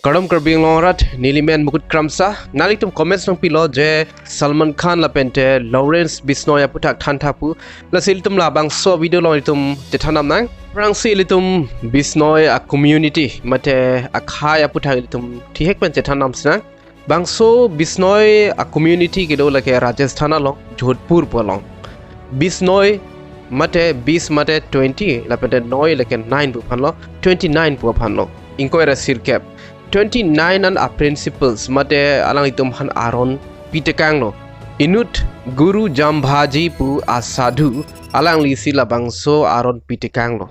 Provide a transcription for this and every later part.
Kadam Karbi Lorat, Niliman Mukut Kramsa, Nalitum comments from Pilo J, Salman Khan Lapente, Lawrence Bisnoi Putak Tantapu, Lasilitum Labang so video loritum Chethan Nang, Rangsilitum Bisnoi a community, Mate Akaya Putalitum, Tihekman Chethan Snang, Bangso Bisnoi a community Gido like a Rajasthan long, Jodhpur Polong. Bisnoi Mate Bis Mate 20, Lapente Noi like a 9 Pupanlo, 29 Pupanlo, Inquire Sircap. 29 and a principles mate alang itum han aron pitekanglo inut guru jambhaji pu asadhu alang lisi labangso aron pitekanglo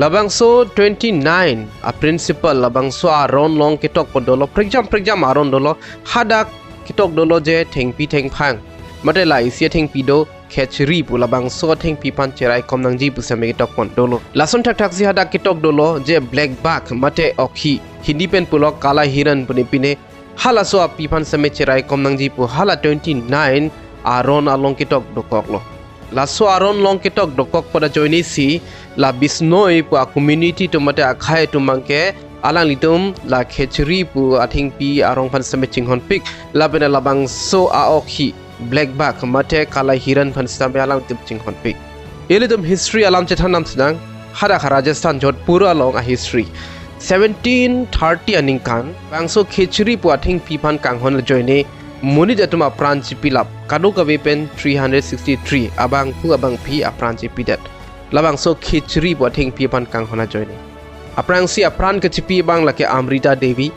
labangso 29 a principle labangso aron long ketok podolo pregjam aron dolo hadak ketok dolo je thengpi thengphang mate la isia thengpi do khechri pu labangso thengpi pan cherai komnangji pu same ketok pon dolo lason thak thak si hadak ketok dolo je Blackbuck mate Okhi Hindi pen pulok kala hiran punipine hala so api pan same cherai komnangji pu hala 29 aron along kitok dokoklo la so aron long kitok dokok pada joini si la Bisnoi pu a community to mate akhai tu mangke alang litum la khechri pu athing pi arong pan same chinghon pik la bena labang so a Okhi Blackbuck mate kala hiran pan same alang tim chinghon pik elitum history alam Chethan nam sedang hada Rajasthan Jodhpur along a history 1730 aningkan bangso khechri puathing pipan kanghon joine muni jatuma pranchi pilap kadu kawepen 363 abang pi apranchi pidat labangso khechri puathing pipan kanghona joine aprangsi apran kachipi bang lake Amrita Devi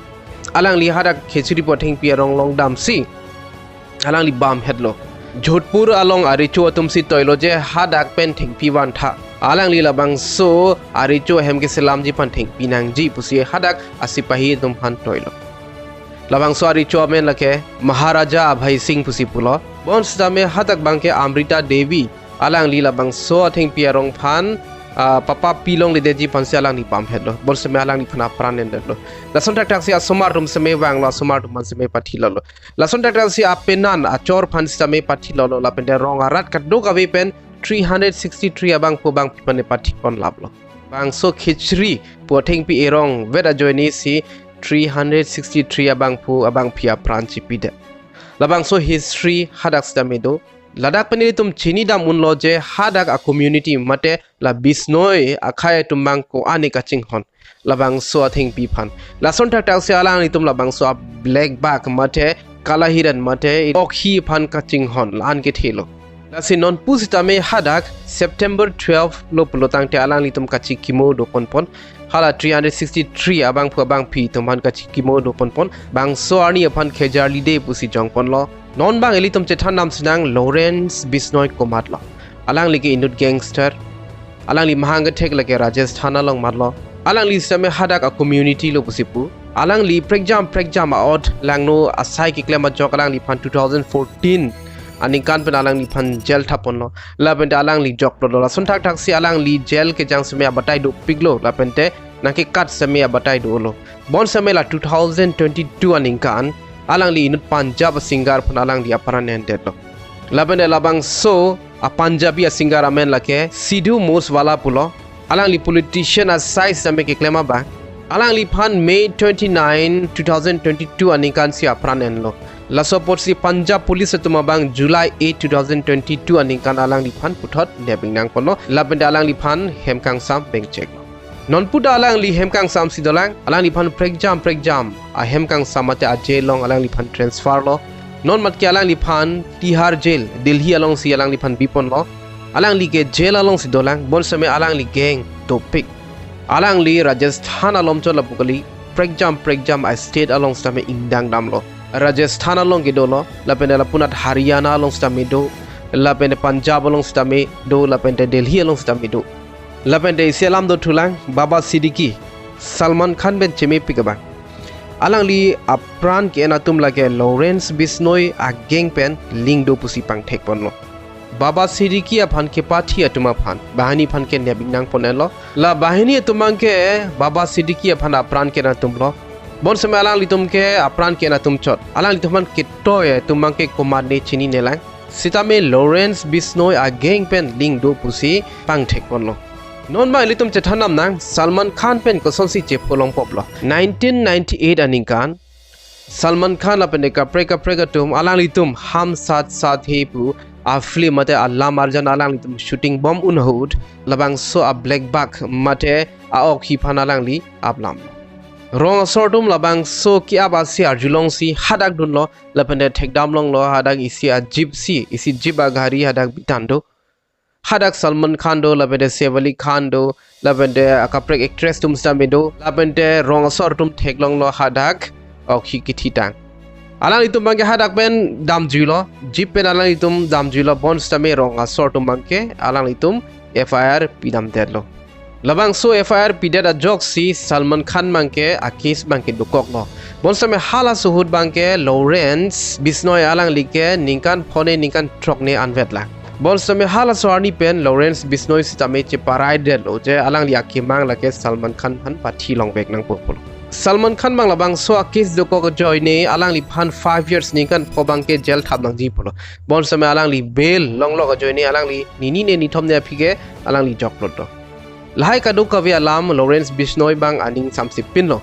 alang li hada khechri puathing pi rong long damsi alang li bam hedlo Jodhpur along aricho atumsi toiloje hadak pen thingpi wan tha alang lila bangso aricho hemke selamji pan thing pinangji pusi hadak asipahi tumhan toilo labangso aricho men lake Maharaja Abhay Singh pusi pulo bons dame hadak bangke Amrita Devi alang lila bangso thing piarong phan papa pilong le deji pan se alang ni pam hedlo bons me alang ni phana pran endlo lason tak tak si asomar rum se me wang la somar tum se me pathi lolo lason tak tak si apenan achor phan se me pathi lolo la pende rong arat kat do ka we pen 363 abang po bang pipane pathi pon lablo bang so khechri po theng pi erong veda joini si 363 abang pia pranchi pide labang so history hadak stamedo ladak panili tum chini dam unlo je hadak a community mate la Bisnoi akhaya tumbang ko ani ka chinghon labang so theng pi phan lason thak tak se alang ni tum labang so Blackbuck mate kalahiran mate Okhi phan ka chinghon lan ke thelo Lasi non pusitame hadak September 12 lo pulotang te alang litum kachi kimo do ponpon hala 363 abang pu abang pi tuman kachi kimo do ponpon bang so arni apan khejarli de pusi jongpon lo non bang elitum Chethan nam sinang Lawrence Bisnoi komat lo alang liki indut gangster alang li mahanga thek lake Rajasthan along matlo alang li same hadak a community lo pusipu alang li pregjam out langno asai ki klema jok alang li pan 2014 ani kan penalang li pan jail thapon lo lapen alang li jok lo la suntak tak si alang li jail ke jang semia batai do piglo lapen te naki kat semia batai do lo bon semela 2022 ani kan alang li inut Punjab singar pun alang li aparan ended lo lapen labang so a Punjabi singar amen lake Sidhu Mos wala pulo alang li politician as size same ke klema ba alang li pan May 29 2022 ani kan si aparan en lo la support si Punjab police tuma bang July 8 2022 aning kan alang li phan puthot nebing nang pono laben alang li phan hemkang sam bank check non puda alang li hemkang sam si dolang alang li phan pregjam a hemkang samate a jail long alang li phan transfer lo non mat ke alang li phan Tihar jail Delhi along si alang li phan bipon lo alang li ke jail along si dolang bon same alang li gang topik alang li Rajasthan alom chola pukali pregjam a state along same indang dam lo Rajasthan along gedolo lapende punat Haryana along stamido lapende Punjab along stamido lapende Delhi along stamido lapende Selam do thulang Baba Siddiqui Salman Khan ben cheme pikaba alang li apran ke natum lage Lawrence Bisnoi a gang pen ling do pusi pang thek ponlo Baba Siddiqui aphan ke Pathi atuma phan bahani phan ke nebing nang ponelo la bahini atumang ke Baba Siddiqui aphan apran ke natum lo bon समय alang litum ke apran ke na tum chot alang lituman ke toy tumang ke komad ne chini nelang sitame Lawrence Bisnoi a gang pen ling do pusi pang thek ponlo non ba litum Chethan nam nang Salman Khan pen ko son si chep ko long pop lo 1998 aning kan Salman Khan la pen ka preka tum alang litum ham sat he pu a film mate Allah marjan alang litum shooting bomb unhood labang so a Blackbuck mate a Okhi phan alang li ablam rong sortum labang so ki abasi arjulong si hadak dun lo lapende thekdam long lo hadak isi a gypsy isi jiba gari hadak bitando hadak Salman Khan do lapende Sevali Khan do lapende akaprek actress tum stamido lapende rong sortum theklong lo hadak Okhi kititang alang itum bangke hadak ben dam julo jeep pen alang itum dam julo bon stame rong sortum bangke alang itum FIR pidam terlo labang so FIR pidada jok si Salman Khan bangke a case bangke dukok lo bon stame hala suhud bangke Lawrence Bisnoi alang like ningkan phone ningkan truck ne anvet la bon stame hala soarni pen Lawrence Bisnoi sitame che parai de lo je alang li akimang lake Salman Khan han Pathi long bek nang popolo Salman Khan bang labang so a case dukok joy ne alang li phan 5 years ningkan pho bangke jail thap nang ji polo bon stame alang li bail long lo joy ne alang li ni ne ni thom ne phige alang li jok lot do lahai kadu kavi alam Lawrence Bisnoi bang aning 30 pin lo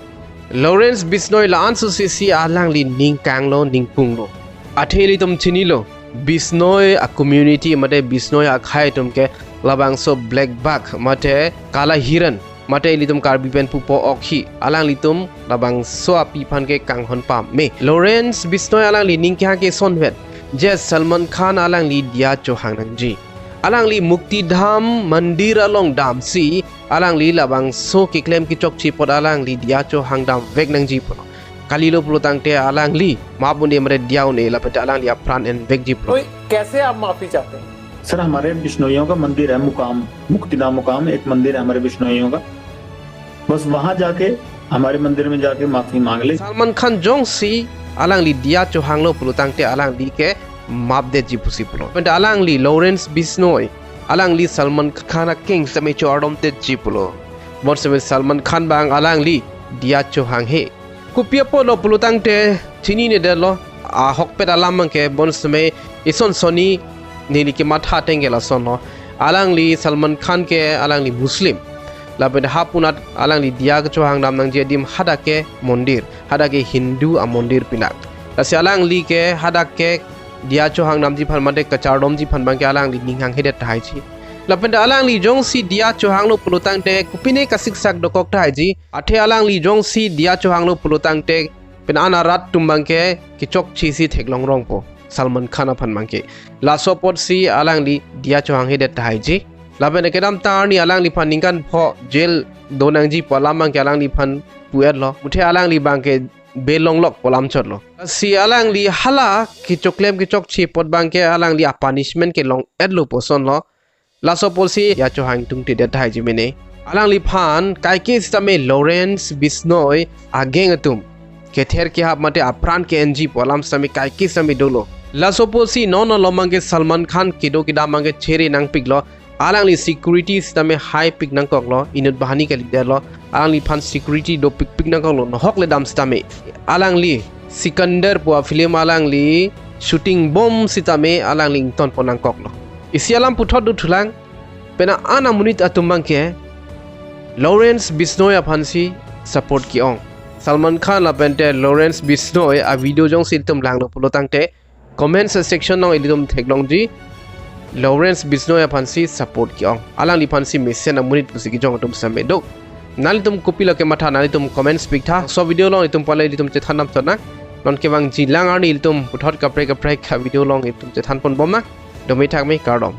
Lawrence Bisnoi la an su si alang li ning kang lo ning pung lo atheli tum chini lo Bisnoi a community mate Bisnoi a khai tum ke labang so Blackbuck mate kala hiran mate litum Karbi pen pupo Okhi alang litum labang so api phan ke kang hon pam me Lawrence Bisnoi alang li ning kya ke son vet je Salman Khan alang li dia cho hang nang ji alang li mukti dham mandir along dam si alang li labang so ki claim ki chok chi pod alang li dia cho hang dam vek nang ji polo kalilo pulo tangte alang li mabune mare diaw ne lapete alang li apran en vek ji polo कैसे आप माफी चाहते हैं sir हमारे बिश्नोइयों का मंदिर है मुकाम मुक्तिधाम मुकाम एक मंदिर है हमारे बिश्नोइयों का बस वहां जाके हमारे मंदिर में जाके माफी मांग ले Salman Khan jong si alang li dia cho hang lo pulo tangte alang li ke map de ji pusi pulo pente alang li Lawrence Bisnoi alang li Salman Khan a king same cho adom te ji pulo bon same Salman Khan bang alang li dia cho hang he kupia po lo pulo tangte chini ne de lo a hokpet alam ke bon same ison soni nili ke matha tengela sono alang li Salman Khan ke alang li Muslim labende hapunat alang li dia cho hang dam nang je dim hadake mondir hadake Hindu a mondir pinak asi alang li ke hadake dia cho hang nam ji phan mate kachardom ji phan bang ke alang li ning hang hedet thai chi lapende alang li jong si dia cho hang lo pulutang te kupine ka siksak dokok thai ji athe alang li jong si dia cho hang lo pulutang te pen anarat tumbang ke kichok chi si theklong rong po Salman Khan phan bang ke la support si alang li dia cho hang hedet thai ji labende kedam tar ni alang li phan ningkan pho jail donang ji polam bang ke alang li phan puet lo muthe alang li bang ke belong lok polam chot lo si alang li hala ki choklem ki chok chi pot bang ke alang li a punishment ke long ed lo poson lo la so polsi ya cho hang tung ti de thai ji mene alang li phan kai ke stame Lawrence Bisnoi ageng atum ke ther ke hap mate apran ke NG polam stame kai ke stame dolo la so polsi non lo mangi Salman Khan kido kida mangi chere nang piglo alang li security stame high pig nang kok lo inut bahani ke lider lo alang li phan security do pig nang kok lo no hok le dam stame alang li Sikandar po film alang li shooting bomb sitame alang li ton ponang kok lo isi alam puthot du thulang pena ana munit atumbang ke Lawrence Bisnoi aphansi support ki ong Salman Khan la pente Lawrence Bisnoi a video jong siltum lang lo pulo tangte comment section nong ilidum theklong ji Lawrence Bisnoi aphansi support ki ong alang li phansi mission amunit pusiki jong tum same do nalitum kopilo ke matha nalitum comment speak tha so video long itum pale litum Chethan nam tona non ke bang jilang arni itum puthot kapre ka video long itum Chethan pon bom na domi thak me kardom